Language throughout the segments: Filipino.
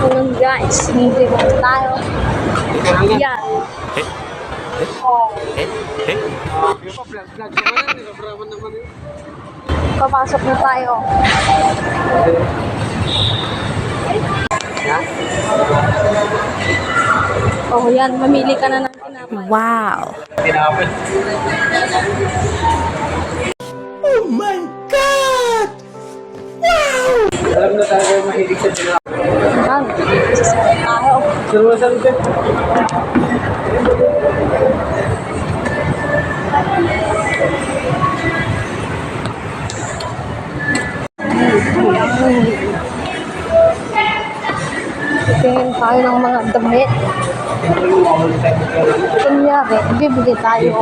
Ganun guys, hindi ba tayo? Yan. Papasok na tayo. Oh, yan. Mamili ka na ng tinapay. Wow! Tinapay. Oh my God! Wow! Alam na tayo mahilig sa tinapay. Yan. Sasakit tayo. Surusan ka. Tingin tayo ng mga damit. Kunyari, bibili tayo.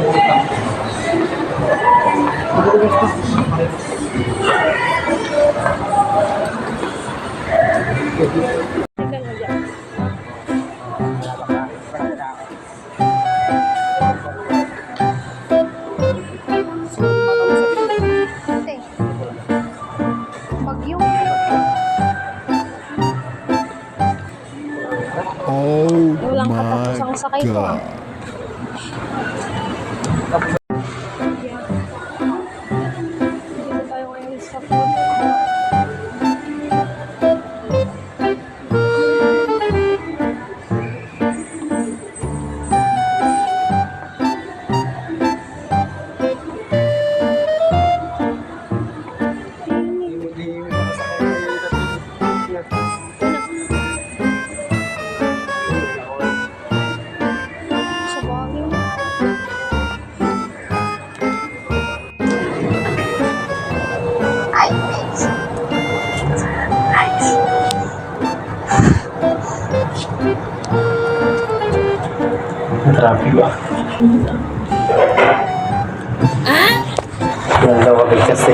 Bagyo. Oh Walang katapos ang my sakay ko. God! Dito tayo ngayon sa food. Sa Baguio. Traffic ba? Yan daw kapag kasi.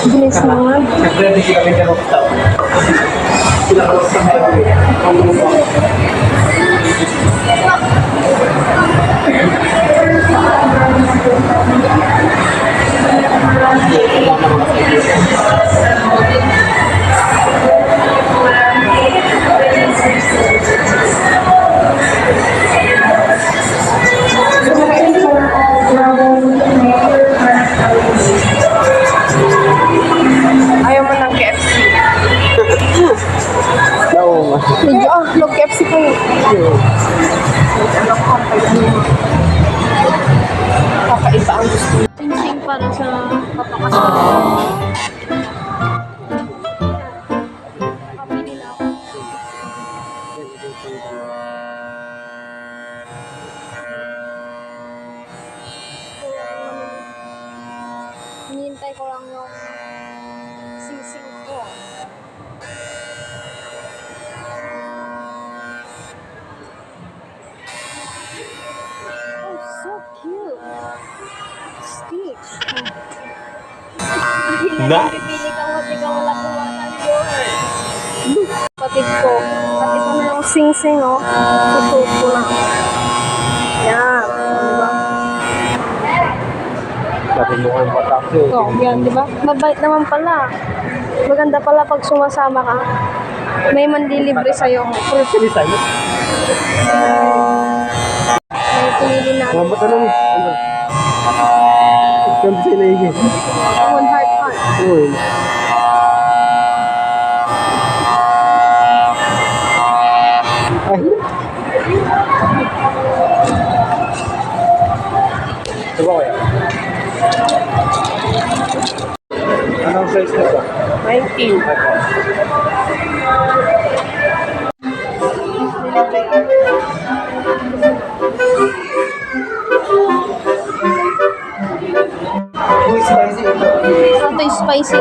Bilis naman. Nag-ready kami ng rooftop. Pinaka-rooftop sa highway. Ayaw mo ng KFC. Oo. Medyo mag-KFC kayo. Kakaiba ang gusto. Sing-sing para sa papakas. Kapili na ako. Hinihintay ko lang yung sing-sing ko. Oh, so cute. Stitch. Nice. Pipili ka mo, di ka wala kuwanan yun. Patid ko. At ito na yung sing-sing, oh. Susuot ko lang. Yan. Diba? Sabi mo kayo matakso. Oh, yan, diba? Mabait naman pala. Maganda pala pag sumasama ka. May mandilibre sa'yo. Pili sa'yo. May pinili na Mga bata naman. Ano? Ikaw sa'yo na higit. one heart. Uy. Ay. Diba kaya? Anong size na ito? 19. Uy, spicy ito. Ito yung spicy.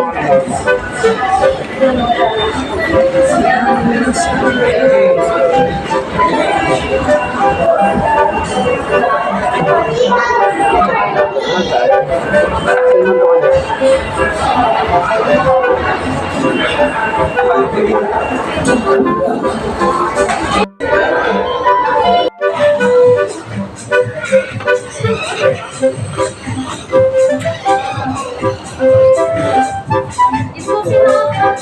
Ito